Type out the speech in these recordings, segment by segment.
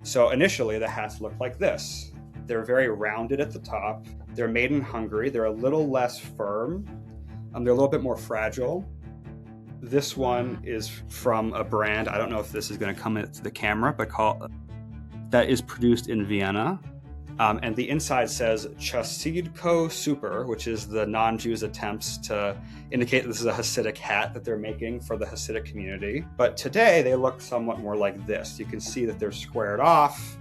So initially the hats look like this. They're very rounded at the top. They're made in Hungary. They're a little less firm. They're a little bit more fragile. This one is from a brand, I don't know if this is going to come into the camera, but that is produced in Vienna. And the inside says Chasidko Super, which is the non-Jews' attempts to indicate that this is a Hasidic hat that they're making for the Hasidic community. But today they look somewhat more like this. You can see that they're squared off.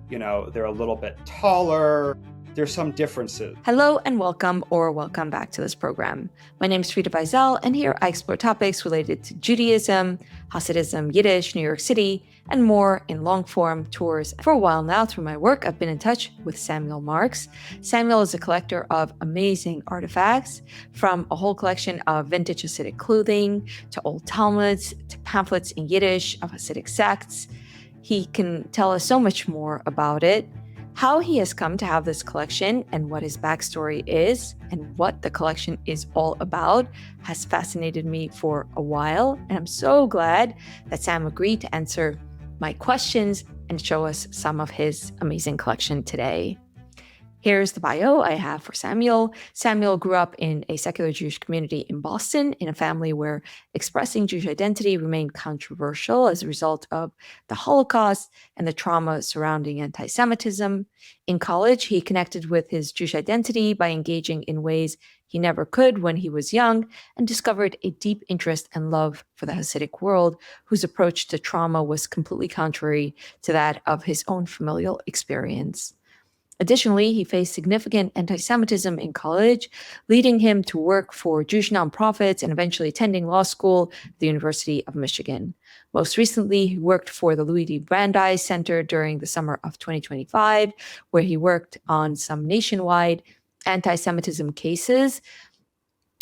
They're a little bit taller. There's some differences. Hello and welcome back to this program. My name is Frida Beisel, and here I explore topics related to Judaism, Hasidism, Yiddish, New York City, and more in long-form tours. For a while now, through my work, I've been in touch with Samuel Marks. Samuel is a collector of amazing artifacts, from a whole collection of vintage Hasidic clothing, to old Talmuds, to pamphlets in Yiddish of Hasidic sects. He can tell us so much more about it. How he has come to have this collection and what his backstory is and what the collection is all about has fascinated me for a while. And I'm so glad that Sam agreed to answer my questions and show us some of his amazing collection today. Here's the bio I have for Samuel. Samuel grew up in a secular Jewish community in Boston, in a family where expressing Jewish identity remained controversial as a result of the Holocaust and the trauma surrounding anti-Semitism. In college, he connected with his Jewish identity by engaging in ways he never could when he was young, and discovered a deep interest and love for the Hasidic world, whose approach to trauma was completely contrary to that of his own familial experience. Additionally, he faced significant anti-Semitism in college, leading him to work for Jewish nonprofits and eventually attending law school at the University of Michigan. Most recently, he worked for the Louis D. Brandeis Center during the summer of 2025, where he worked on some nationwide anti-Semitism cases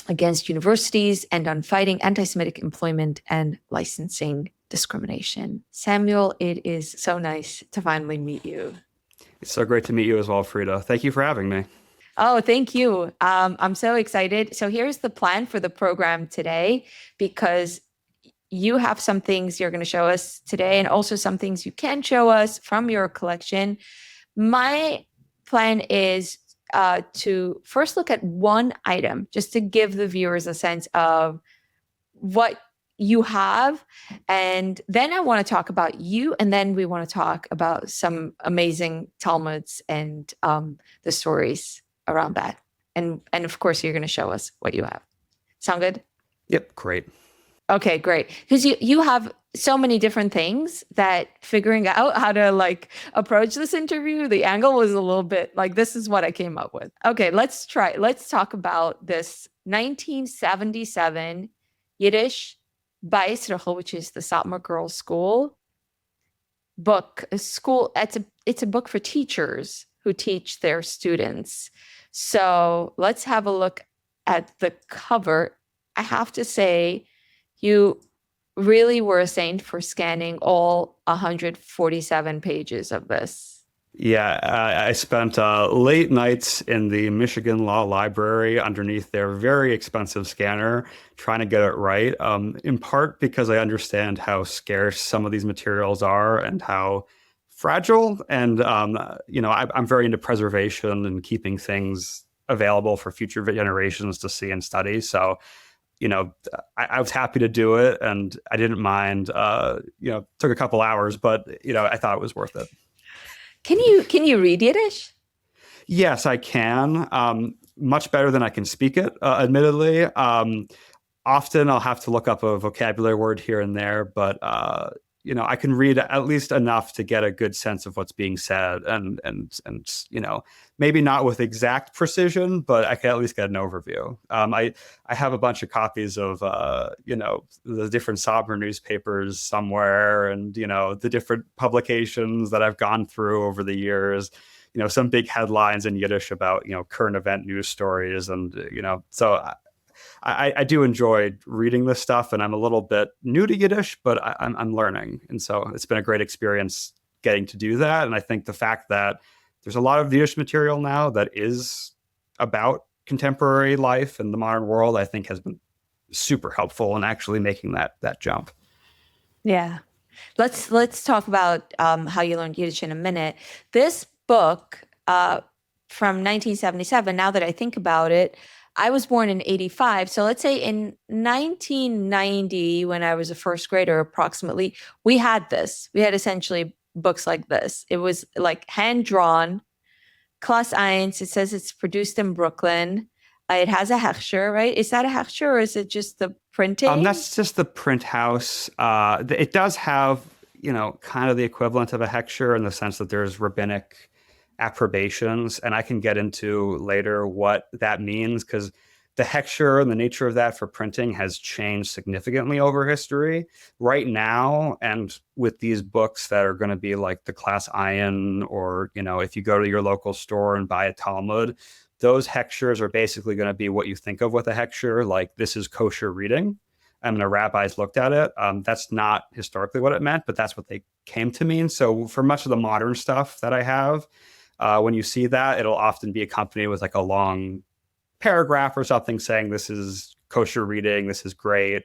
against universities and on fighting anti-Semitic employment and licensing discrimination. Samuel, it is so nice to finally meet you. It's so great to meet you as well, Frida. Thank you for having me. Oh, thank you. I'm so excited. So here's the plan for the program today, because you have some things you're going to show us today and also some things you can show us from your collection. My plan is to first look at one item, just to give the viewers a sense of what you have. And then I want to talk about you. And then we want to talk about some amazing Talmuds and the stories around that. And of course, you're going to show us what you have. Sound good? Yep, great. Okay, great. Because you have so many different things that figuring out how to approach this interview, the angle was a little bit this is what I came up with. Okay, let's talk about this 1977 Yiddish Bais Rachel, which is the Satmar Girls' School book. It's a book for teachers who teach their students. So let's have a look at the cover. I have to say, you really were a saint for scanning all 147 pages of this. Yeah, I spent late nights in the Michigan Law Library underneath their very expensive scanner trying to get it right, in part because I understand how scarce some of these materials are and how fragile. And, I'm very into preservation and keeping things available for future generations to see and study. So, I was happy to do it, and I didn't mind. Took a couple hours, but, I thought it was worth it. Can you read Yiddish? Yes, I can. Much better than I can speak it, admittedly. Often I'll have to look up a vocabulary word here and there, but I can read at least enough to get a good sense of what's being said, and maybe not with exact precision, but I can at least get an overview. I have a bunch of copies of the different Satmar newspapers somewhere, and the different publications that I've gone through over the years. Some big headlines in Yiddish about current event news stories, and so. I do enjoy reading this stuff, and I'm a little bit new to Yiddish, but I'm learning. And so it's been a great experience getting to do that. And I think the fact that there's a lot of Yiddish material now that is about contemporary life and the modern world, I think has been super helpful in actually making that jump. Yeah. Let's talk about how you learned Yiddish in a minute. This book from 1977, now that I think about it, I was born in 85. So let's say in 1990, when I was a first grader approximately, we had this. We had essentially books like this. It was like hand drawn, Class Eins. It says it's produced in Brooklyn. It has a hechsher, right? Is that a hechsher or is it just the printing? That's just the print house. It does have, kind of the equivalent of a hechsher in the sense that there's rabbinic approbations, and I can get into later what that means because the hechsher and the nature of that for printing has changed significantly over history. Right now, and with these books that are going to be like the Class Iron, or if you go to your local store and buy a Talmud, those hechshers are basically going to be what you think of with a hechsher, like this is kosher reading. I mean, the rabbis looked at it. That's not historically what it meant, but that's what they came to mean. So for much of the modern stuff that I have, when you see that, it'll often be accompanied with like a long paragraph or something saying this is kosher reading, this is great,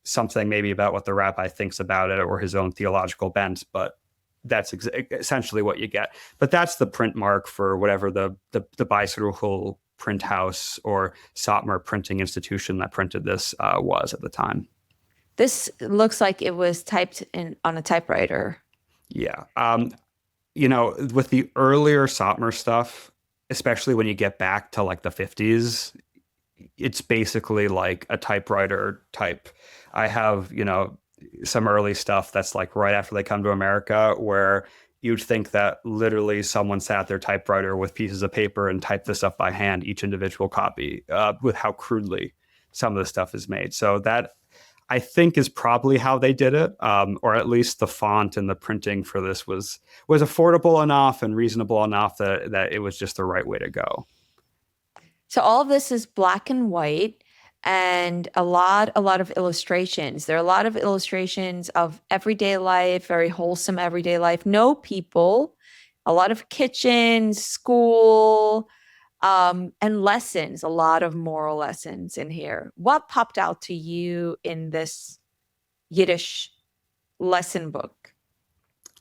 something maybe about what the rabbi thinks about it or his own theological bent, but that's essentially what you get. But that's the print mark for whatever the Beisruchel print house or Satmar printing institution that printed this was at the time. This looks like it was typed in on a typewriter. Yeah. With the earlier Satmar stuff, especially when you get back to like the 50s, it's basically like a typewriter type. I have, some early stuff that's like right after they come to America where you'd think that literally someone sat their typewriter with pieces of paper and typed this up by hand, each individual copy, with how crudely some of the stuff is made. So that I think is probably how they did it, or at least the font and the printing for this was affordable enough and reasonable enough that it was just the right way to go. So all of this is black and white and a lot of illustrations. There are a lot of illustrations of everyday life, very wholesome everyday life, no people, a lot of kitchens, school, and lessons, a lot of moral lessons in here. What popped out to you in this Yiddish lesson book?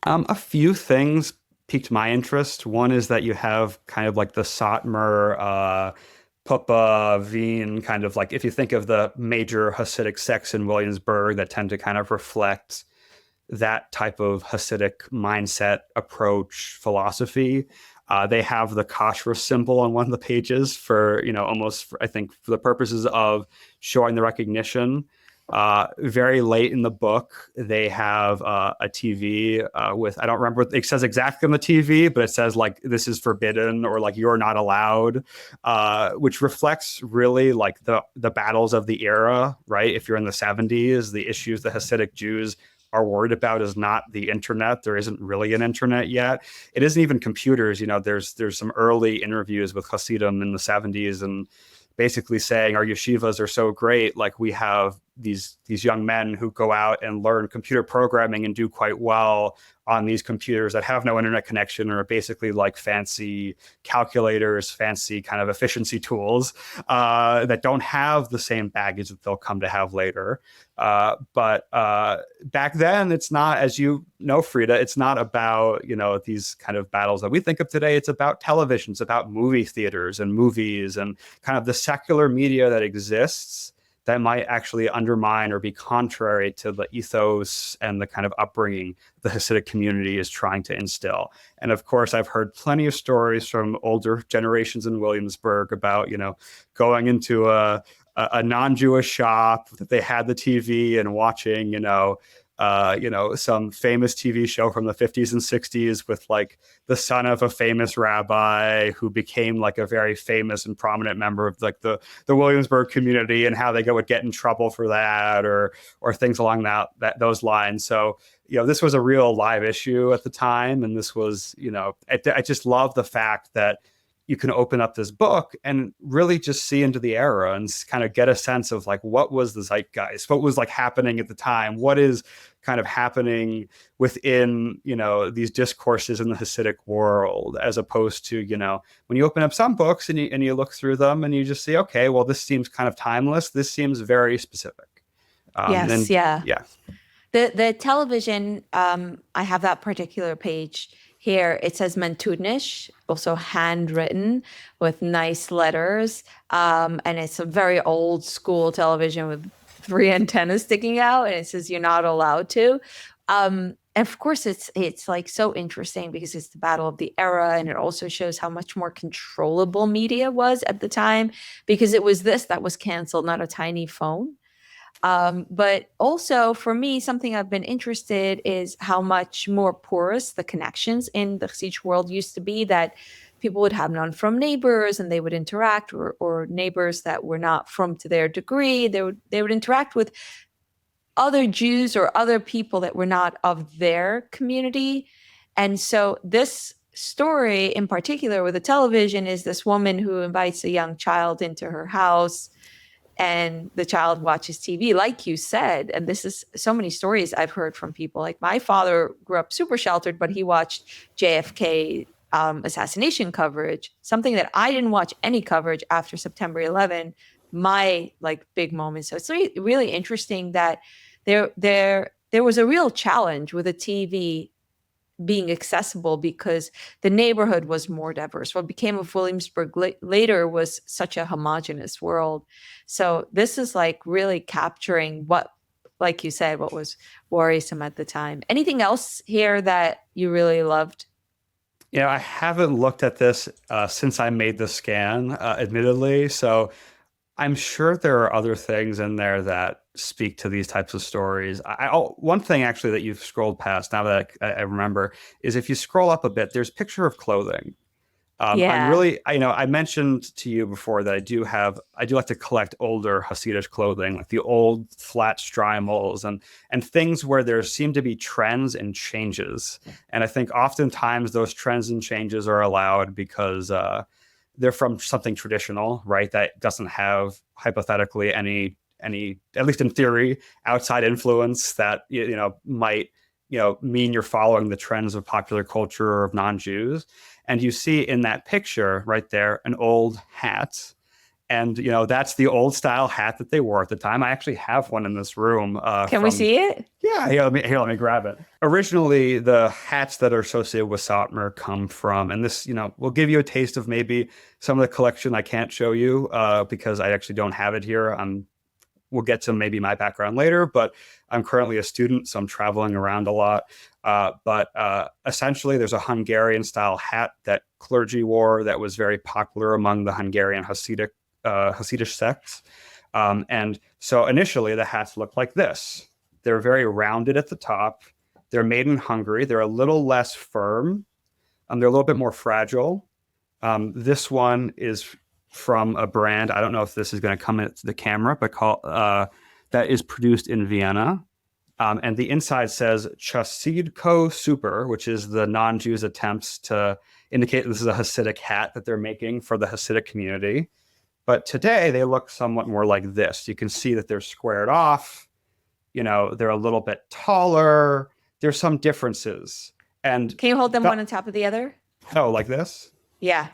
A few things piqued my interest. One is that you have kind of like the Satmar, Pupa, Wien, kind of like if you think of the major Hasidic sects in Williamsburg that tend to kind of reflect that type of Hasidic mindset, approach, philosophy. They have the kashrus symbol on one of the pages for, I think for the purposes of showing the recognition. Very late in the book, they have a TV with, I don't remember what it says exactly on the TV, but it says like, this is forbidden or like, you're not allowed, which reflects really like the battles of the era, right? If you're in the 70s, the issues the Hasidic Jews are worried about is not the internet. There isn't really an internet yet. It isn't even computers. There's some early interviews with Hasidim in the 70s and basically saying our yeshivas are so great. Like we have these young men who go out and learn computer programming and do quite well on these computers that have no internet connection or are basically like fancy calculators, fancy kind of efficiency tools that don't have the same baggage that they'll come to have later. But back then, it's not, as you know, Frida, it's not about, these kind of battles that we think of today. It's about television. It's about movie theaters and movies and kind of the secular media that exists that might actually undermine or be contrary to the ethos and the kind of upbringing the Hasidic community is trying to instill. And of course, I've heard plenty of stories from older generations in Williamsburg about, going into a non-Jewish shop that they had the TV and watching, some famous TV show from the 50s and 60s with like the son of a famous rabbi who became like a very famous and prominent member of like the Williamsburg community and how they would get in trouble for that or things along those lines. So, this was a real live issue at the time. And this was, I just love the fact that you can open up this book and really just see into the era and kind of get a sense of like, what was the zeitgeist? What was like happening at the time? What is kind of happening within, these discourses in the Hasidic world, as opposed to, when you open up some books and you look through them and you just see, okay, well, this seems kind of timeless. This seems very specific. Yes. Yeah. Yeah. The television, I have that particular page here. It says Mentunish, also handwritten with nice letters. And it's a very old school television with three antennas sticking out, and it says you're not allowed to. And of course, it's like so interesting because it's the battle of the era, and it also shows how much more controllable media was at the time because it was this that was canceled, not a tiny phone. But also for me, something I've been interested is how much more porous the connections in the Hasidic world used to be, that people would have none from neighbors and they would interact, or neighbors that were not from to their degree. They would interact with other Jews or other people that were not of their community. And so this story in particular with the television is this woman who invites a young child into her house, and the child watches TV, like you said. And this is so many stories I've heard from people. Like my father grew up super sheltered, but he watched JFK assassination coverage, something that I didn't watch any coverage after September 11, my like big moment. So it's really interesting that there was a real challenge with a TV being accessible because the neighborhood was more diverse. What became of Williamsburg later was such a homogenous world. So this is like really capturing what, like you said, what was worrisome at the time. Anything else here that you really loved? I haven't looked at this since I made the scan, admittedly. So I'm sure there are other things in there that speak to these types of stories. One thing actually that you've scrolled past, now that I remember, is if you scroll up a bit, there's picture of clothing. I'm Yeah. really, I mentioned to you before that I do like to collect older Hasidic clothing, like the old flat streimels and things where there seem to be trends and changes. And I think oftentimes those trends and changes are allowed because they're from something traditional, right? That doesn't have hypothetically any, at least in theory, outside influence that might mean you're following the trends of popular culture or of non-Jews. And you see in that picture right there an old hat. And that's the old style hat that they wore at the time. I actually have one in this room. Can we see it? Yeah, let me grab it. Originally, the hats that are associated with Satmar come from, and this, will give you a taste of maybe some of the collection I can't show you because I actually don't have it here. We'll get to maybe my background later, but I'm currently a student, so I'm traveling around a lot. But essentially, there's a Hungarian style hat that clergy wore that was very popular among the Hungarian Hasidic sects. And so initially, the hats looked like this. They're very rounded at the top. They're made in Hungary. They're a little less firm. They're a little bit more fragile. This one is from a brand. I don't know if this is going to come into the camera, but that is produced in Vienna. And the inside says Chasidko Super, which is the non-Jews' attempts to indicate this is a Hasidic hat that they're making for the Hasidic community. But today they look somewhat more like this. You can see that they're squared off. They're a little bit taller. There's some differences. And Can you hold them one on top of the other? oh, like this? Yeah.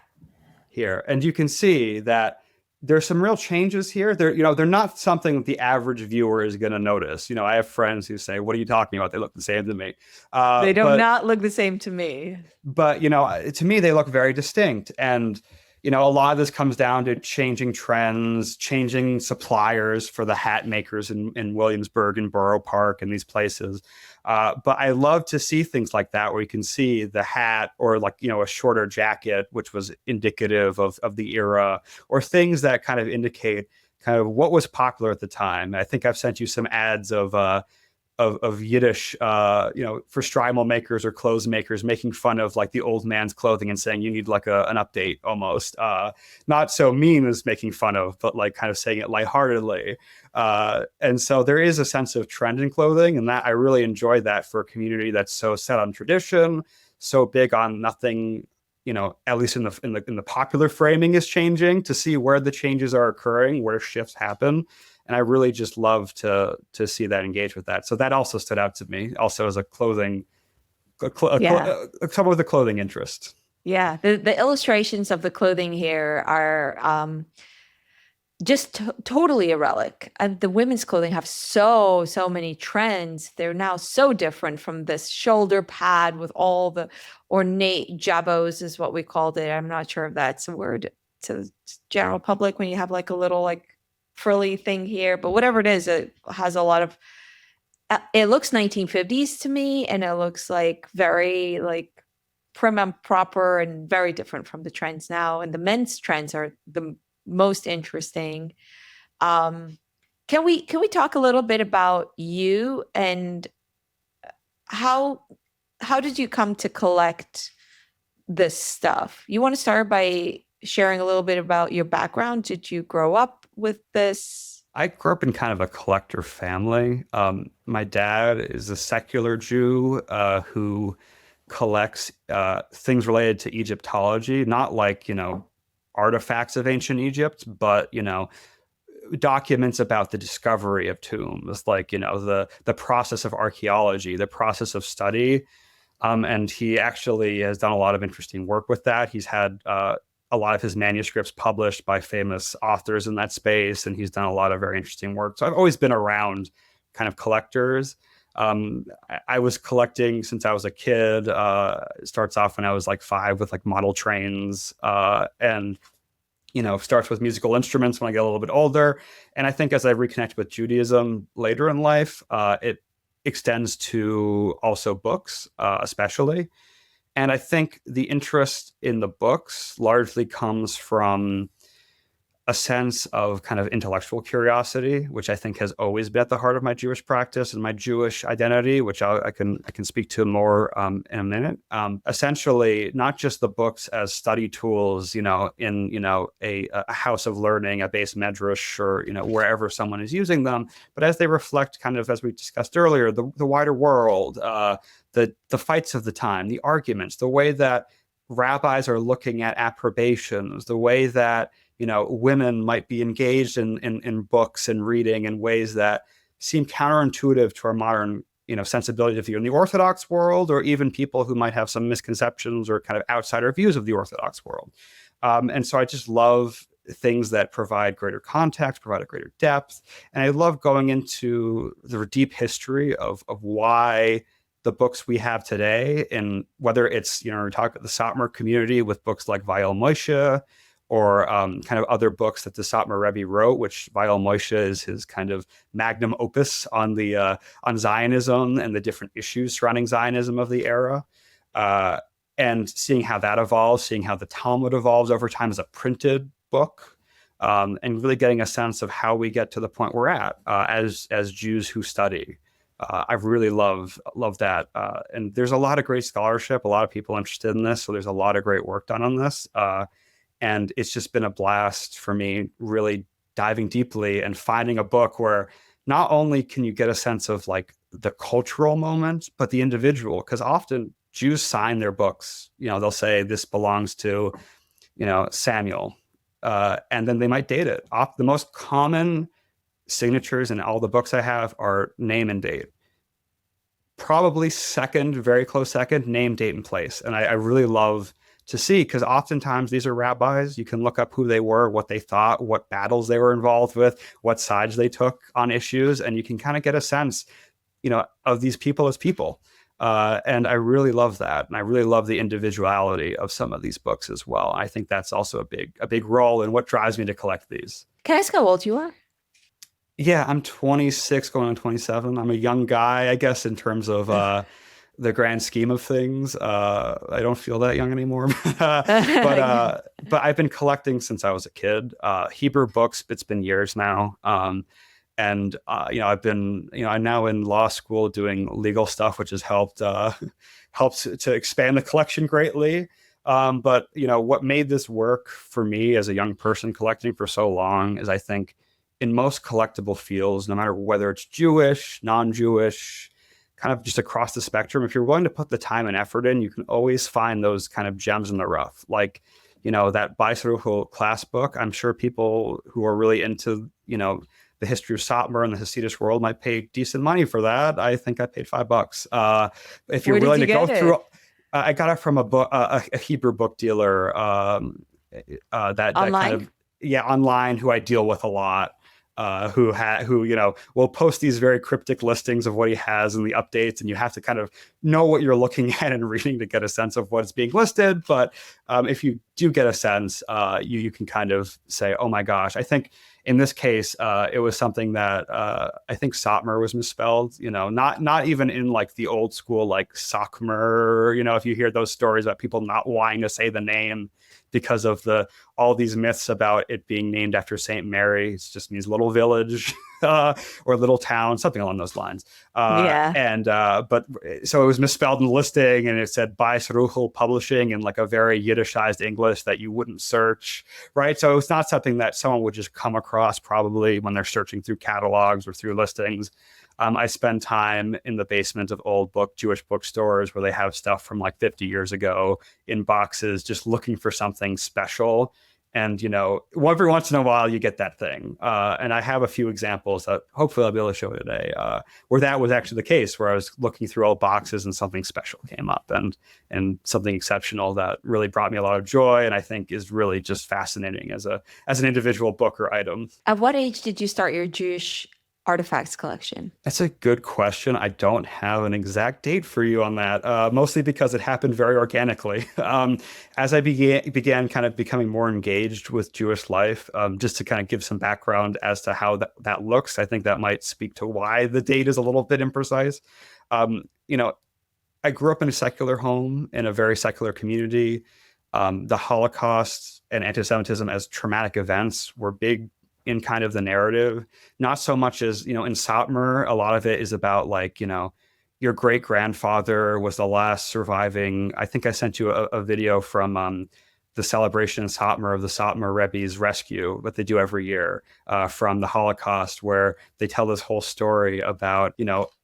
Here. And you can see that there's some real changes here. They're not something that the average viewer is going to notice. I have friends who say, "What are you talking about? They look the same to me." They do not look the same to me. But, to me, they look very distinct. And, a lot of this comes down to changing trends, changing suppliers for the hat makers in Williamsburg and Borough Park and these places. But I love to see things like that where you can see the hat or a shorter jacket, which was indicative of the era, or things that kind of indicate kind of what was popular at the time. I think I've sent you some ads of Yiddish, for streimel makers or clothes makers making fun of the old man's clothing and saying you need an update almost. Not so mean as making fun of, but kind of saying it lightheartedly. And so there is a sense of trend in clothing, and that I really enjoy that for a community that's so set on tradition, so big on nothing, at least in the popular framing is changing, to see where the changes are occurring, where shifts happen. And I really just love to see that, engage with that. So that also stood out to me, also as someone with a clothing interest. Yeah, the illustrations of the clothing here are just totally a relic. And the women's clothing have so many trends. They're now so different from this shoulder pad with all the ornate jabos is what we called it. I'm not sure if that's a word to the general public when you have like a little like frilly thing here, but whatever it is, it has a lot of it looks 1950s to me, and it looks like very like prim and proper and very different from the trends now. And the men's trends are the most interesting. Um, can we talk a little bit about you and how how did you come to collect this stuff? You want to start by sharing a little bit about your background? Did you grow up with this? I grew up in kind of a collector family. My dad is a secular Jew who collects things related to Egyptology, not like, artifacts of ancient Egypt, but, documents about the discovery of tombs, like, the process of archaeology, the process of study. And he actually has done a lot of interesting work with that. He's had a lot of his manuscripts published by famous authors in that space, and he's done a lot of very interesting work. So I've always been around kind of collectors. I was collecting since I was a kid. It starts off when I was like 5 with like model trains, and starts with musical instruments when I get a little bit older. And I think as I reconnect with Judaism later in life, it extends to also books, especially. And I think the interest in the books largely comes from a sense of kind of intellectual curiosity, which I think has always been at the heart of my Jewish practice and my Jewish identity, which I can speak to more in a minute. Essentially, not just the books as study tools, in a house of learning, a base medrash, or wherever someone is using them, but as they reflect, kind of as we discussed earlier, the wider world, the fights of the time, the arguments, the way that rabbis are looking at approbations, the way that women might be engaged in books and reading in ways that seem counterintuitive to our modern, sensibility to view in the Orthodox world, or even people who might have some misconceptions or kind of outsider views of the Orthodox world. And so I just love things that provide greater context, provide a greater depth. And I love going into the deep history of why the books we have today, and whether it's, we talk about the Satmar community with books like Vayel Moshe, or kind of other books that the Satmar Rebbe wrote, which Vayel Moshe is his kind of magnum opus on on Zionism and the different issues surrounding Zionism of the era, and seeing how that evolves, seeing how the Talmud evolves over time as a printed book, and really getting a sense of how we get to the point we're at as Jews who study. I really love that, and there's a lot of great scholarship, a lot of people interested in this, so there's a lot of great work done on this. And it's just been a blast for me, really diving deeply and finding a book where not only can you get a sense of like the cultural moment, but the individual, because often Jews sign their books. They'll say this belongs to, Samuel, and then they might date it. The most common signatures in all the books I have are name and date. Probably second, very close second, name, date, and place. And I really love to see, because oftentimes these are rabbis. You can look up who they were, what they thought, what battles they were involved with, what sides they took on issues, and you can kind of get a sense, of these people as people. And I really love that, and I really love the individuality of some of these books as well. I think that's also a big role in what drives me to collect these. Can I ask how old you are? Yeah, I'm 26, going on 27. I'm a young guy, I guess, in terms of the grand scheme of things. I don't feel that young anymore, but I've been collecting since I was a kid. Hebrew books, it's been years now. And I've been, I'm now in law school doing legal stuff, which has helped to expand the collection greatly. But what made this work for me as a young person collecting for so long is, I think, in most collectible fields, no matter whether it's Jewish, non-Jewish, kind of just across the spectrum, if you're willing to put the time and effort in, you can always find those kind of gems in the rough. Like, that Beisaruchel class book, I'm sure people who are really into, the history of Satmar and the Hasidic world might pay decent money for that. I think I paid $5. If you're willing to go through, I got it from a Hebrew book dealer. That Online? kind of, online who I deal with a lot. Who will post these very cryptic listings of what he has and the updates, and you have to kind of know what you're looking at and reading to get a sense of what's being listed. But if you do get a sense, you can kind of say, oh my gosh. I think in this case, it was something that I think Satmar was misspelled. Not even in like the old school like Satmar. If you hear those stories about people not wanting to say the name because of all these myths about it being named after St. Mary. It just means little village or little town, something along those lines. But so it was misspelled in the listing, and it said by Saruchel Publishing in like a very Yiddishized English that you wouldn't search, right? So it's not something that someone would just come across probably when they're searching through catalogs or through listings. I spend time in the basement of old Jewish bookstores where they have stuff from like 50 years ago in boxes, just looking for something special. And, every once in a while you get that thing. And I have a few examples that hopefully I'll be able to show you today, where that was actually the case, where I was looking through old boxes and something special came up and something exceptional that really brought me a lot of joy. And I think is really just fascinating as an individual book or item. At what age did you start your Jewish artifacts collection? That's a good question. I don't have an exact date for you on that, mostly because it happened very organically. As I began kind of becoming more engaged with Jewish life, just to kind of give some background as to how that looks, I think that might speak to why the date is a little bit imprecise. I grew up in a secular home, in a very secular community. The Holocaust and anti-Semitism as traumatic events were big in kind of the narrative, not so much as, in Satmar, a lot of it is about like, your great grandfather was the last surviving. I think I sent you a video from the celebration in Satmar of the Satmar Rebbe's rescue, what they do every year from the Holocaust, where they tell this whole story about,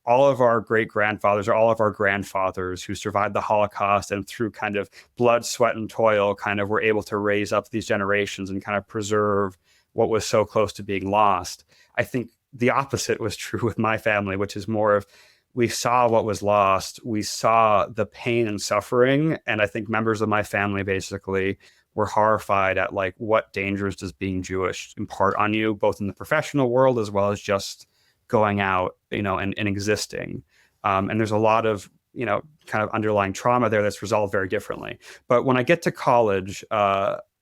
all of our great grandfathers or all of our grandfathers who survived the Holocaust and through kind of blood, sweat, and toil kind of were able to raise up these generations and kind of preserve what was so close to being lost. I think the opposite was true with my family, which is more of we saw what was lost. We saw the pain and suffering. And I think members of my family basically were horrified at like what dangers does being Jewish impart on you, both in the professional world as well as just going out, and existing. And there's a lot of, kind of underlying trauma there that's resolved very differently. But when I get to college,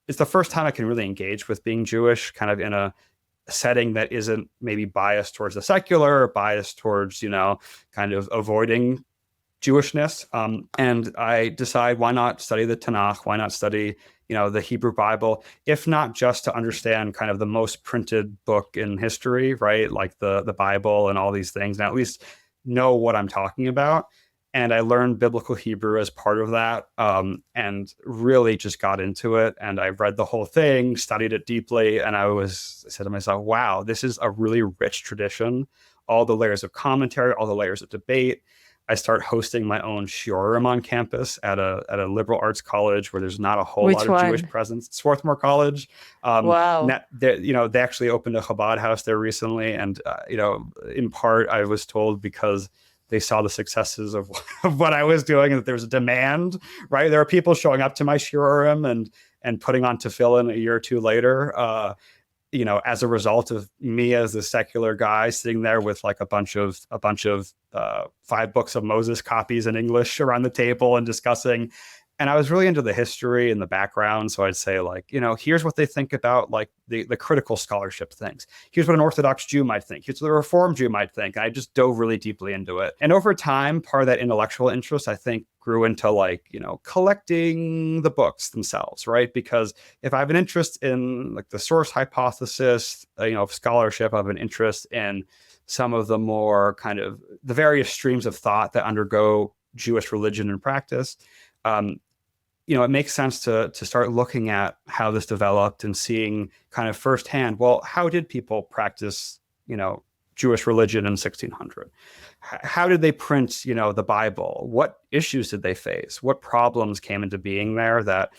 it's the first time I can really engage with being Jewish kind of in a setting that isn't maybe biased towards the secular or biased towards, kind of avoiding Jewishness. And I decide, why not study the Tanakh? Why not study, the Hebrew Bible, if not just to understand kind of the most printed book in history, right? Like the Bible and all these things, and at least know what I'm talking about. And I learned biblical Hebrew as part of that, and really just got into it. And I read the whole thing, studied it deeply, and I said to myself, wow, this is a really rich tradition. All the layers of commentary, all the layers of debate. I start hosting my own shiurim on campus at a liberal arts college where there's not a whole lot of Jewish presence. Swarthmore College. Wow. They actually opened a Chabad house there recently. And, in part, I was told because they saw the successes of what I was doing and that there was a demand, right? There are people showing up to my shiurim and putting on tefillin a year or two later, as a result of me as a secular guy sitting there with like a bunch of 5 books of Moses copies in English around the table and discussing. And I was really into the history and the background. So I'd say like, here's what they think about like the critical scholarship things. Here's what an Orthodox Jew might think. Here's what a Reformed Jew might think. And I just dove really deeply into it. And over time, part of that intellectual interest, I think, grew into like, collecting the books themselves, right? Because if I have an interest in like the source hypothesis, of scholarship, I have an interest in some of the more kind of the various streams of thought that undergo Jewish religion and practice. It makes sense to start looking at how this developed and seeing kind of firsthand, well, how did people practice, Jewish religion in 1600? How did they print, the Bible? What issues did they face? What problems came into being there that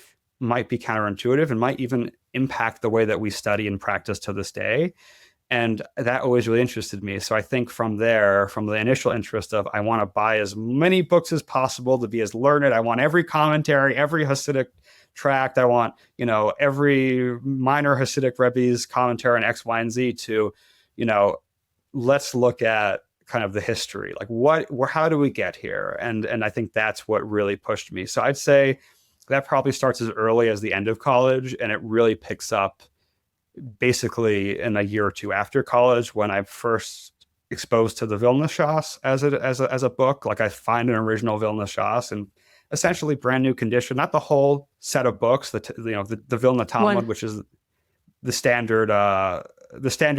might be counterintuitive and might even impact the way that we study and practice to this day? And that always really interested me. So I think from there, from the initial interest of I want to buy as many books as possible to be as learned. I want every commentary, every Hasidic tract. I want, every minor Hasidic Rebbe's commentary on X, Y, and Z to, let's look at kind of the history, like how do we get here? And I think that's what really pushed me. So I'd say that probably starts as early as the end of college, and it really picks up basically in a year or two after college, when I first exposed to the Vilna Shas as a book. Like, I find an original Vilna Shas in essentially brand new condition, not the whole set of books, the Vilna Talmud, which is the standard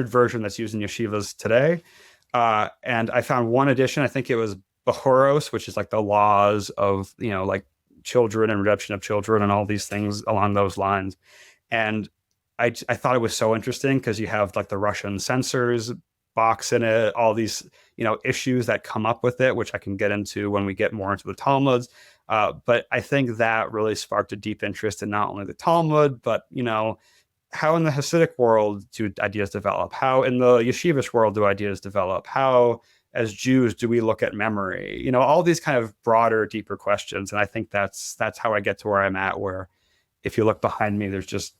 version that's used in yeshivas today. And I found one edition. I think it was Behoros, which is like the laws of, like children and redemption of children and all these things along those lines. And I thought it was so interesting because you have like the Russian censors box in it, all these, issues that come up with it, which I can get into when we get more into the Talmuds. But I think that really sparked a deep interest in not only the Talmud, but, how in the Hasidic world do ideas develop? How in the yeshivish world do ideas develop? How, as Jews, do we look at memory? All these kind of broader, deeper questions. And I think that's how I get to where I'm at, where if you look behind me, there's just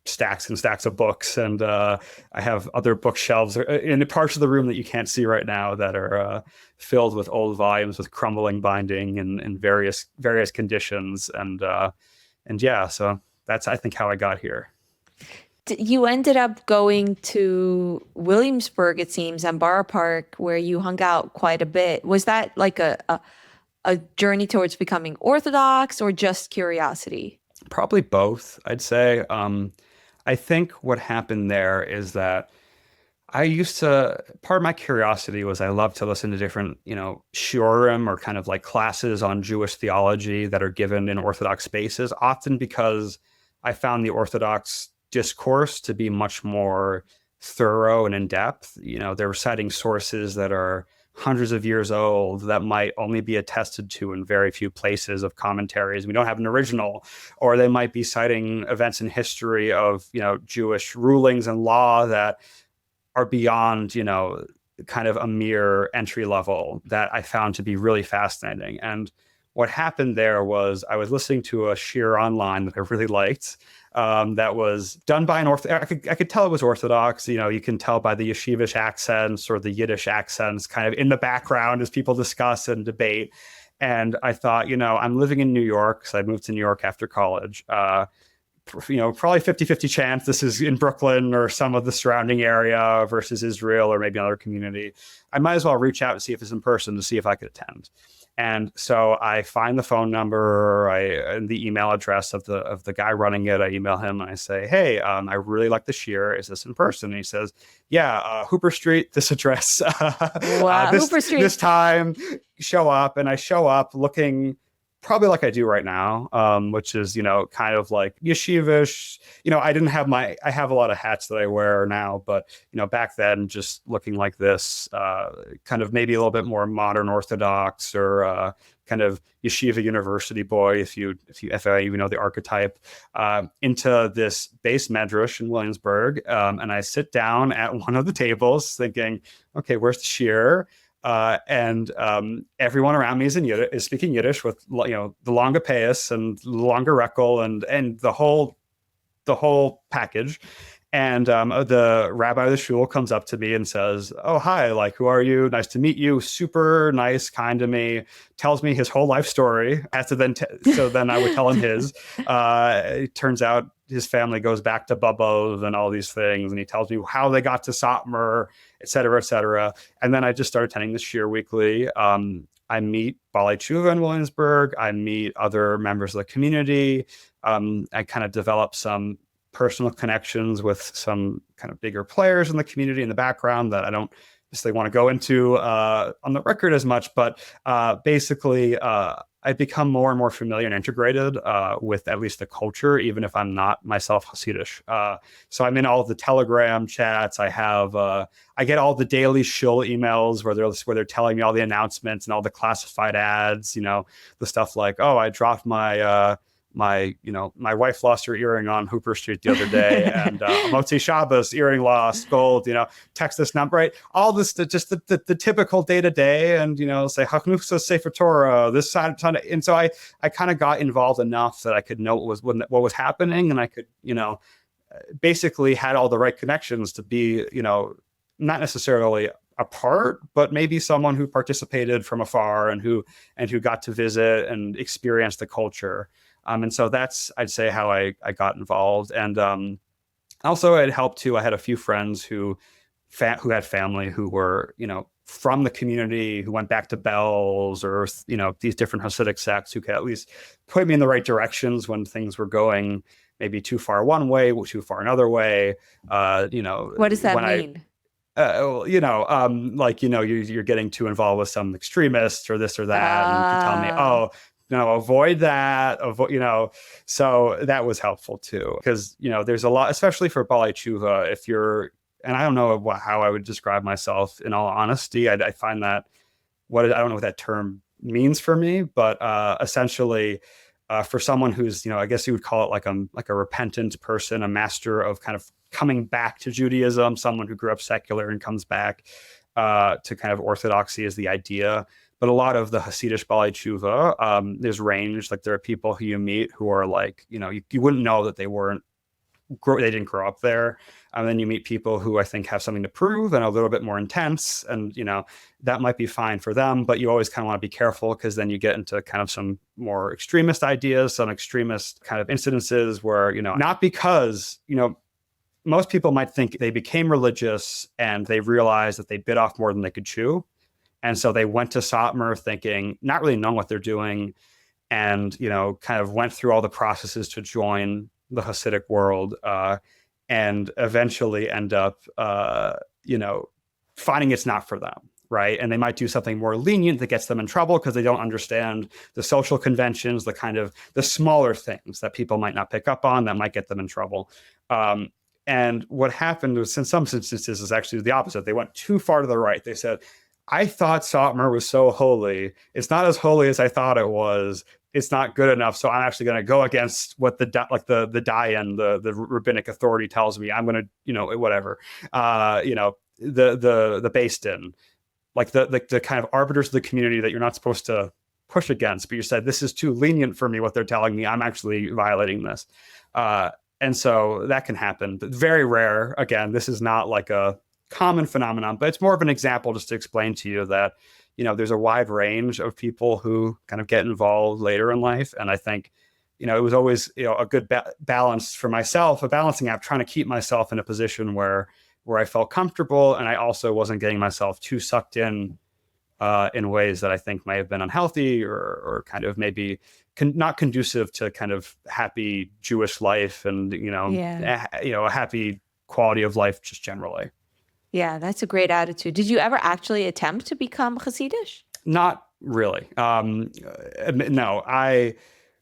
stacks and stacks of books. And I have other bookshelves in parts of the room that you can't see right now that are filled with old volumes with crumbling binding and various conditions. And yeah, so that's, I think, how I got here. You ended up going to Williamsburg, it seems, and Borough Park, where you hung out quite a bit. Was that like a journey towards becoming Orthodox, or just curiosity? Probably both, I'd say. I think what happened there is that part of my curiosity was I love to listen to different, shiurim, or kind of like classes on Jewish theology that are given in Orthodox spaces, often because I found the Orthodox discourse to be much more thorough and in depth. They're citing sources that are hundreds of years old that might only be attested to in very few places of commentaries. We don't have an original, or they might be citing events in history of, Jewish rulings and law that are beyond, kind of a mere entry level, that I found to be really fascinating. And what happened there was I was listening to a shiur online that I really liked, that was done by an I could tell it was Orthodox. You can tell by the yeshivish accents or the Yiddish accents kind of in the background as people discuss and debate. And I thought, I'm living in New York, so I moved to New York after college. Probably 50-50 chance this is in Brooklyn or some of the surrounding area versus Israel or maybe another community. I might as well reach out and see if it's in person to see if I could attend. And so I find the phone number, and the email address of the guy running it. I email him and I say, hey, I really like the shiur. Is this in person? And he says, yeah, Hooper Street, this address. Wow, Hooper Street. This time, show up. And I show up looking probably like I do right now, which is, kind of like yeshivish. I have a lot of hats that I wear now, but, back then just looking like this, kind of maybe a little bit more modern Orthodox, or kind of yeshiva university boy, if I even know the archetype, into this base medrash in Williamsburg. And I sit down at one of the tables thinking, okay, where's the shiur? And everyone around me is speaking Yiddish with, the longa payas and longa rekel and the whole package. And the rabbi of the shul comes up to me and says, oh, hi, like, who are you? Nice to meet you. Super nice, kind to me. Tells me his whole life story. So then I would tell him his. It turns out his family goes back to Bubba's and all these things. And he tells me how they got to Satmar, et cetera, et cetera. And then I just started attending the shiur weekly. I meet Balei Tshuva in Williamsburg. I meet other members of the community. I kind of develop some personal connections with some kind of bigger players in the community in the background that I don't necessarily want to go into on the record as much, but basically I've become more and more familiar and integrated with at least the culture, even if I'm not myself Hasidish. So I'm in all the Telegram chats. I get all the daily shul emails where they're telling me all the announcements and all the classified ads, the stuff like, oh, I dropped my my wife lost her earring on Hooper Street the other day, and Motzi Shabbos, earring lost, gold, text this number, right? All this, just the typical day to day, and say Haknusa Sefer Torah, this side, and so I kind of got involved enough that I could know what was happening, and I could basically had all the right connections to be not necessarily a part, but maybe someone who participated from afar and who got to visit and experience the culture. And so that's, I'd say, how I got involved. And also it helped too. I had a few friends who had family who were, from the community, who went back to Bells or, these different Hasidic sects, who could at least point me in the right directions when things were going maybe too far one way, too far another way. What does that mean? You're getting too involved with some extremists or this or that, and you can tell me, avoid that, so that was helpful too, because there's a lot, especially for Balei Tshuva, if you're, and I don't know how I would describe myself in all honesty. I find that I don't know what that term means for me, but essentially for someone who's, I guess you would call it like a repentant person, a master of kind of coming back to Judaism, someone who grew up secular and comes back to kind of orthodoxy is the idea. But a lot of the Hasidic Balei Tshuva, there's range. Like there are people who you meet who are like, you wouldn't know that they didn't grow up there. And then you meet people who I think have something to prove and a little bit more intense. And, that might be fine for them, but you always kind of want to be careful, because then you get into kind of some more extremist ideas, some extremist kind of incidences where, not because, most people might think they became religious and they realized that they bit off more than they could chew. And so they went to Satmar thinking, not really knowing what they're doing, and, kind of went through all the processes to join the Hasidic world, and eventually end up, finding it's not for them, right? And they might do something more lenient that gets them in trouble because they don't understand the social conventions, the kind of the smaller things that people might not pick up on that might get them in trouble. And what happened was, in some instances, is actually the opposite. They went too far to the right. They said, I thought Satmar was so holy. It's not as holy as I thought it was. It's not good enough. So I'm actually going to go against what the Dayan, the rabbinic authority, tells me. I'm going to, whatever, the Beis Din, like the kind of arbiters of the community that you're not supposed to push against. But you said, this is too lenient for me, what they're telling me. I'm actually violating this. And so that can happen, but very rare. Again, this is not like a common phenomenon, but it's more of an example just to explain to you that, there's a wide range of people who kind of get involved later in life. And I think, it was always, a good balance for myself, a balancing act, trying to keep myself in a position where I felt comfortable. And I also wasn't getting myself too sucked in ways that I think might have been unhealthy or kind of maybe not conducive to kind of happy Jewish life and, a happy quality of life just generally. Yeah, that's a great attitude. Did you ever actually attempt to become Hasidic? Not really. No, I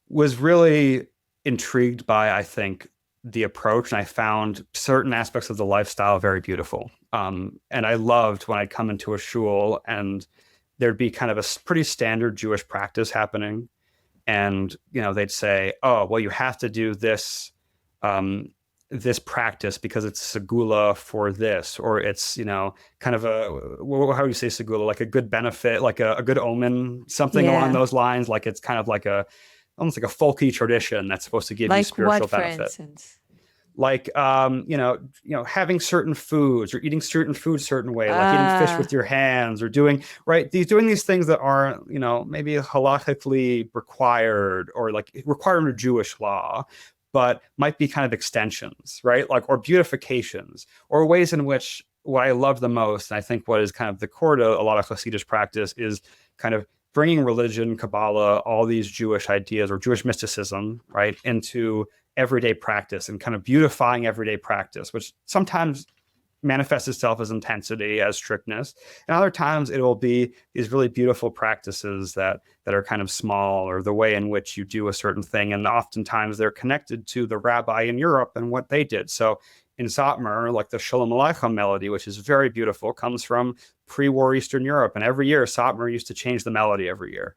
was really intrigued by, I think, the approach, and I found certain aspects of the lifestyle very beautiful. And I loved when I'd come into a shul and there'd be kind of a pretty standard Jewish practice happening. And, they'd say, oh, well, you have to do this, this practice because it's segula for this, or it's, kind of how do you say segula? Like a good benefit, like a good omen, something along those lines. Like it's kind of like almost like a folky tradition that's supposed to give you spiritual benefit. For instance? Like, having certain foods or eating certain foods certain way, like eating fish with your hands or doing these things that are, maybe halachically required or like required under Jewish law, but might be kind of extensions, right? Like, or beautifications, or ways in which what I love the most, and I think what is kind of the core to a lot of Hasidic practice, is kind of bringing religion, Kabbalah, all these Jewish ideas or Jewish mysticism, right, into everyday practice and kind of beautifying everyday practice, which sometimes manifests itself as intensity, as strictness. And other times it will be these really beautiful practices that are kind of small, or the way in which you do a certain thing. And oftentimes they're connected to the rabbi in Europe and what they did. So in Satmar, like the Shalom Aleichem melody, which is very beautiful, comes from pre-war Eastern Europe. And every year Satmar used to change the melody every year.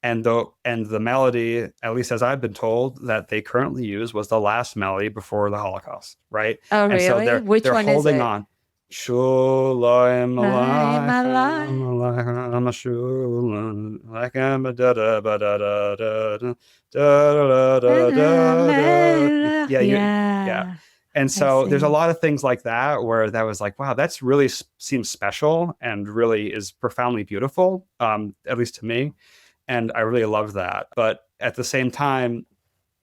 the melody, at least as I've been told, that they currently use was the last melody before the Holocaust, right? Oh, And so really? Which they're one is holding it? on. Shulayim Aleichem, aleichem aleichem. aleichem shulayim aleichem da da da da da da da da da da. Yeah, yeah. Yeah, And I so there's a see. lot of things like that where that was like, wow, that's really seems special and really is profoundly beautiful, at least to me. And I really love that. But at the same time,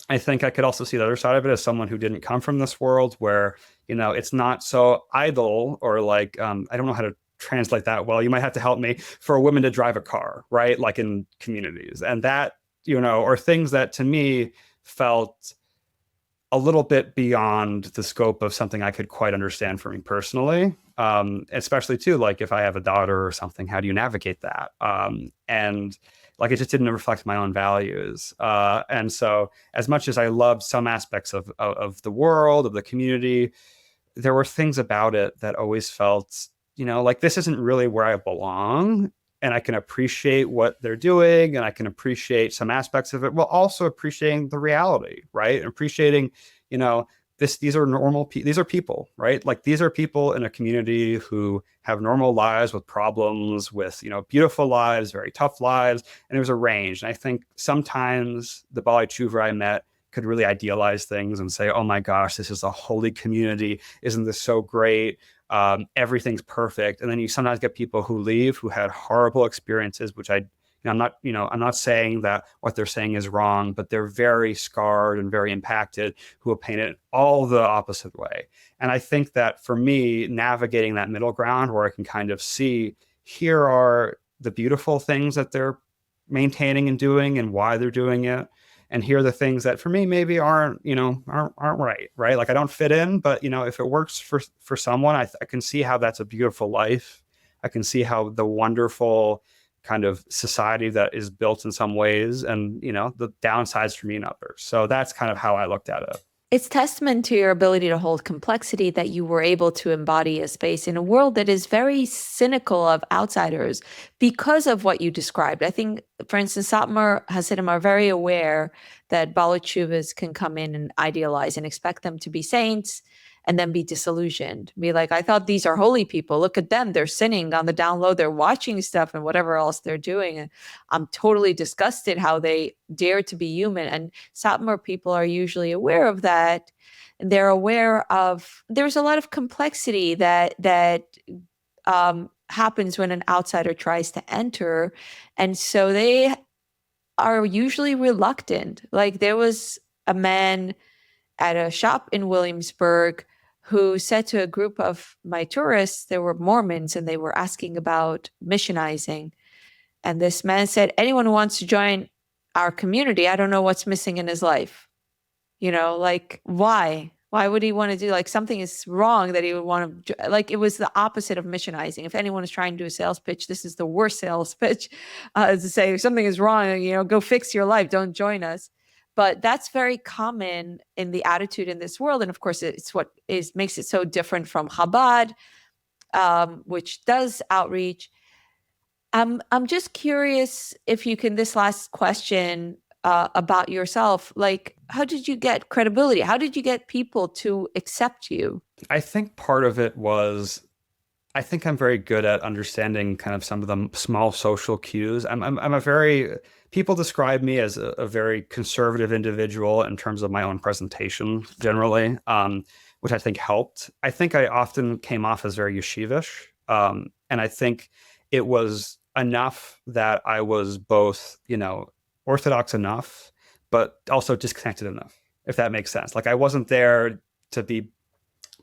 I think I could also see the other side of it as someone who didn't come from this world where, it's not so idle or like, I don't know how to translate that well. You might have to help me for a woman to drive a car, right? Like in communities and that, or things that to me felt a little bit beyond the scope of something I could quite understand for me personally. Especially too, like if I have a daughter or something, how do you navigate that? And like it just didn't reflect my own values. And so, as much as I loved some aspects of the world, of the community, there were things about it that always felt, like this isn't really where I belong. And I can appreciate what they're doing and I can appreciate some aspects of it while also appreciating the reality, right? And appreciating, you know, these are these are people, right? Like these are people in a community who have normal lives with problems, with, beautiful lives, very tough lives. And there's a range. And I think sometimes the Baalei Tshuva I met could really idealize things and say, oh my gosh, this is a holy community. Isn't this so great? Everything's perfect. And then you sometimes get people who leave who had horrible experiences, which I'm not saying that what they're saying is wrong, but they're very scarred and very impacted who have painted all the opposite way. And I think that for me, navigating that middle ground where I can kind of see here are the beautiful things that they're maintaining and doing and why they're doing it. And here are the things that for me maybe aren't right. Like I don't fit in, but if it works for someone, I can see how that's a beautiful life. I can see how the wonderful kind of society that is built in some ways and, the downsides for me and others. So that's kind of how I looked at it. It's testament to your ability to hold complexity that you were able to embody a space in a world that is very cynical of outsiders because of what you described. I think, for instance, Satmar Hasidim are very aware that Baalei Tshuvas can come in and idealize and expect them to be saints and then be disillusioned. Be like, I thought these are holy people. Look at them. They're sinning on the down low. They're watching stuff and whatever else they're doing. And I'm totally disgusted how they dare to be human. And Satmar people are usually aware of that. And they're aware of, there's a lot of complexity that happens when an outsider tries to enter. And so they are usually reluctant. Like there was a man at a shop in Williamsburg who said to a group of my tourists, there were Mormons and they were asking about missionizing. And this man said, anyone who wants to join our community, I don't know what's missing in his life. Like why? Why would he want to do like something is wrong that he would want to like it was the opposite of missionizing. If anyone is trying to do a sales pitch, this is the worst sales pitch to say if something is wrong, go fix your life. Don't join us. But that's very common in the attitude in this world. And of course, it's what makes it so different from Chabad, which does outreach. I'm just curious if you can, this last question about yourself, like how did you get credibility? How did you get people to accept you? I think part of it was I think I'm very good at understanding kind of some of the small social cues. I'm a very people describe me as a very conservative individual in terms of my own presentation generally, which I think helped. I think I often came off as very yeshivish, and I think it was enough that I was both, orthodox enough, but also disconnected enough, if that makes sense. Like I wasn't there to be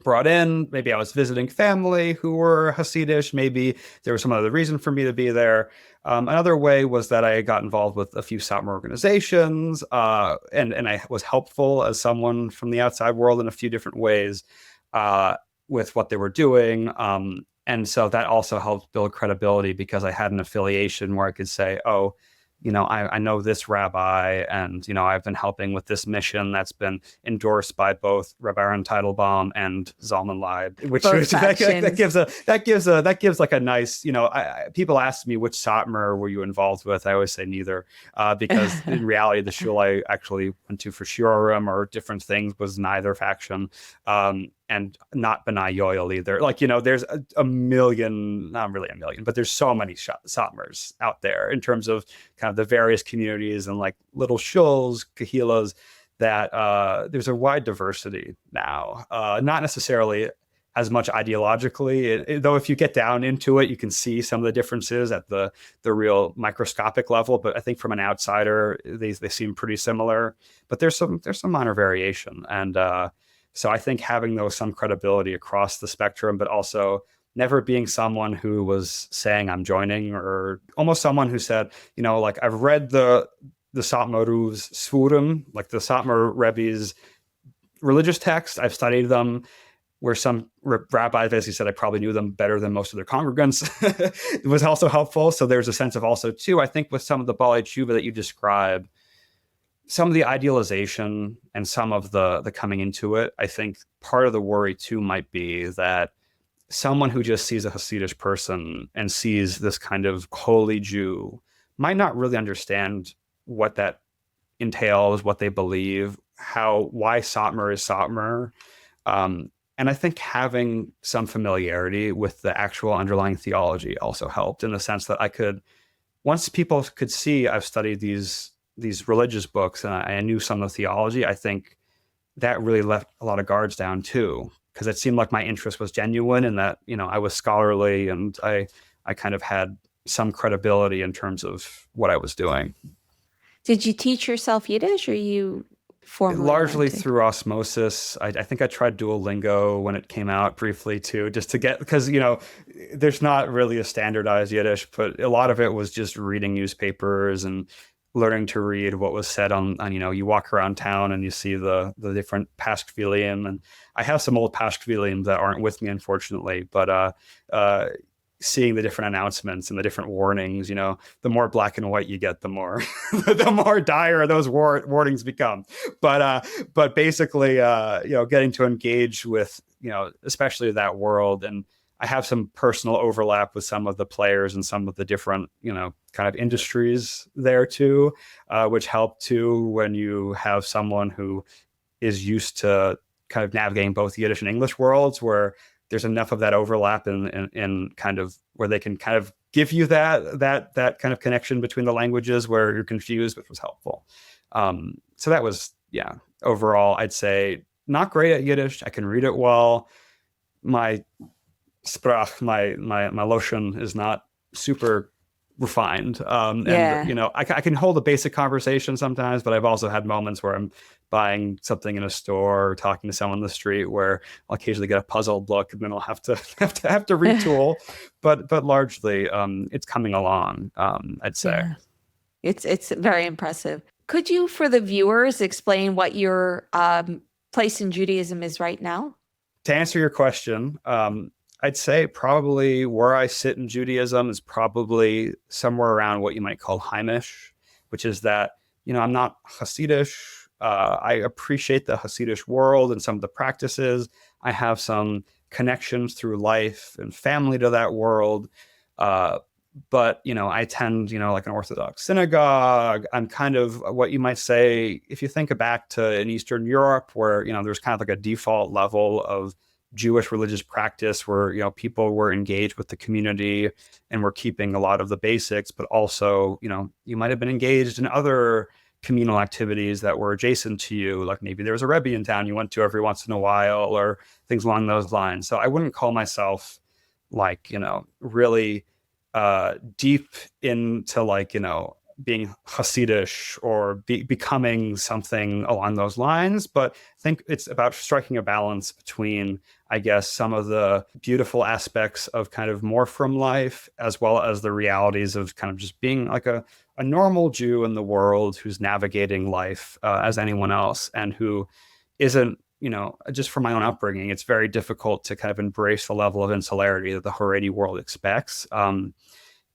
brought in. Maybe I was visiting family who were Hasidish. Maybe there was some other reason for me to be there. Another way was that I got involved with a few Satmar organizations, and I was helpful as someone from the outside world in a few different ways with what they were doing. And so that also helped build credibility because I had an affiliation where I could say, oh, I know this rabbi, and I've been helping with this mission that's been endorsed by both Rabbi Aaron Teitelbaum and Zalman Leib, which Both that gives like a nice, people ask me which Satmar were you involved with. I always say neither, because in reality, the shul I actually went to for shiurim or different things was neither faction. And not B'nai Yoel either. Like, there's a million, not really a million, but there's so many Satmars out there in terms of kind of the various communities and like little shuls, kahilas, that there's a wide diversity now. Not necessarily as much ideologically, though if you get down into it, you can see some of the differences at the real microscopic level. But I think from an outsider, they seem pretty similar. But there's some minor variation. And so I think having some credibility across the spectrum, but also never being someone who was saying I'm joining, or almost someone who said, like I've read the Satmar's Sfurim, like the Satmar Rebbe's religious texts. I've studied them, where some rabbis basically said I probably knew them better than most of their congregants. It was also helpful. So there's a sense of also too, I think with some of the Baalei Tshuva that you describe, some of the idealization and some of the coming into it, I think part of the worry too might be that someone who just sees a Hasidic person and sees this kind of holy Jew might not really understand what that entails, what they believe, why Satmar is Satmar. And I think having some familiarity with the actual underlying theology also helped, in the sense that once people could see I've studied these religious books and I knew some of the theology, I think that really left a lot of guards down too, because it seemed like my interest was genuine and that, I was scholarly and I kind of had some credibility in terms of what I was doing. Did you teach yourself Yiddish, or you formally largely through osmosis? I think I tried Duolingo when it came out briefly too, just to get, because there's not really a standardized Yiddish, but a lot of it was just reading newspapers and learning to read what was said on you walk around town and you see the different Pashkvilim, and I have some old Pashkvilim that aren't with me, unfortunately, but seeing the different announcements and the different warnings, the more black and white you get, the more the more dire those warnings become. But basically, getting to engage with, especially that world. And I have some personal overlap with some of the players and some of the different, kind of industries there too, which help too when you have someone who is used to kind of navigating both Yiddish and English worlds, where there's enough of that overlap in kind of where they can kind of give you that kind of connection between the languages where you're confused, which was helpful. So that was, overall, I'd say not great at Yiddish. I can read it well. My sprach, my lotion is not super refined. And, I can hold a basic conversation sometimes, but I've also had moments where I'm buying something in a store or talking to someone on the street where I'll occasionally get a puzzled look, and then I'll have to retool. but largely, it's coming along, I'd say. Yeah. It's very impressive. Could you, for the viewers, explain what your place in Judaism is right now? To answer your question, I'd say probably where I sit in Judaism is probably somewhere around what you might call Heimish, which is that, I'm not Hasidic. I appreciate the Hasidic world and some of the practices. I have some connections through life and family to that world. But, I attend, like an Orthodox synagogue. I'm kind of what you might say, if you think back to in Eastern Europe, where, there's kind of like a default level of Jewish religious practice where, people were engaged with the community and were keeping a lot of the basics, but also, you might have been engaged in other communal activities that were adjacent to you. Like maybe there was a Rebbe in town you went to every once in a while, or things along those lines. So I wouldn't call myself like, really deep into like, being Hasidic or becoming something along those lines. But I think it's about striking a balance between, I guess, some of the beautiful aspects of kind of more from life, as well as the realities of kind of just being like a normal Jew in the world who's navigating life as anyone else, and who isn't, just from my own upbringing, it's very difficult to kind of embrace the level of insularity that the Haredi world expects.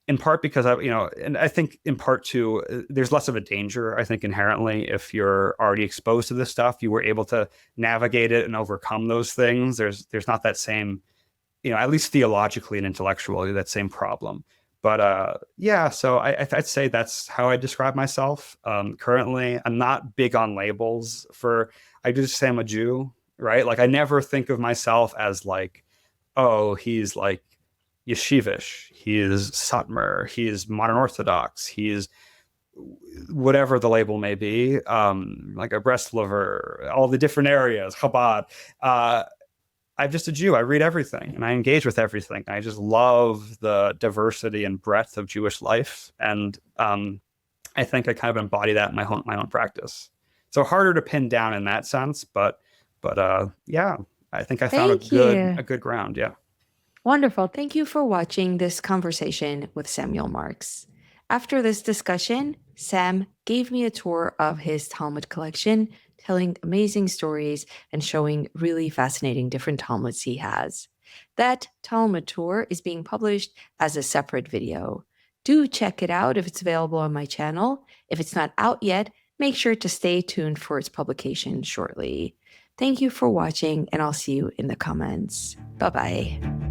in part because and I think in part too, there's less of a danger, I think, inherently if you're already exposed to this stuff. You were able to navigate it and overcome those things. There's not that same, at least theologically and intellectually, that same problem. But yeah, so I'd say that's how I describe myself. Currently, I'm not big on labels. I just say I'm a Jew, right? Like I never think of myself as like, oh, he's like yeshivish, he is Satmar, he is modern Orthodox, he is whatever the label may be, like a Breslover, all the different areas, Chabad. I'm just a Jew. I read everything and I engage with everything. I just love the diversity and breadth of Jewish life, and I think I kind of embody that in my own practice. So harder to pin down in that sense, but yeah, I think I found Thank you. a good ground. Yeah. Wonderful. Thank you for watching this conversation with Samuel Marks. After this discussion, Sam gave me a tour of his Talmud collection, telling amazing stories and showing really fascinating different Talmuds he has. That Talmud tour is being published as a separate video. Do check it out if it's available on my channel. If it's not out yet, make sure to stay tuned for its publication shortly. Thank you for watching, and I'll see you in the comments. Bye-bye.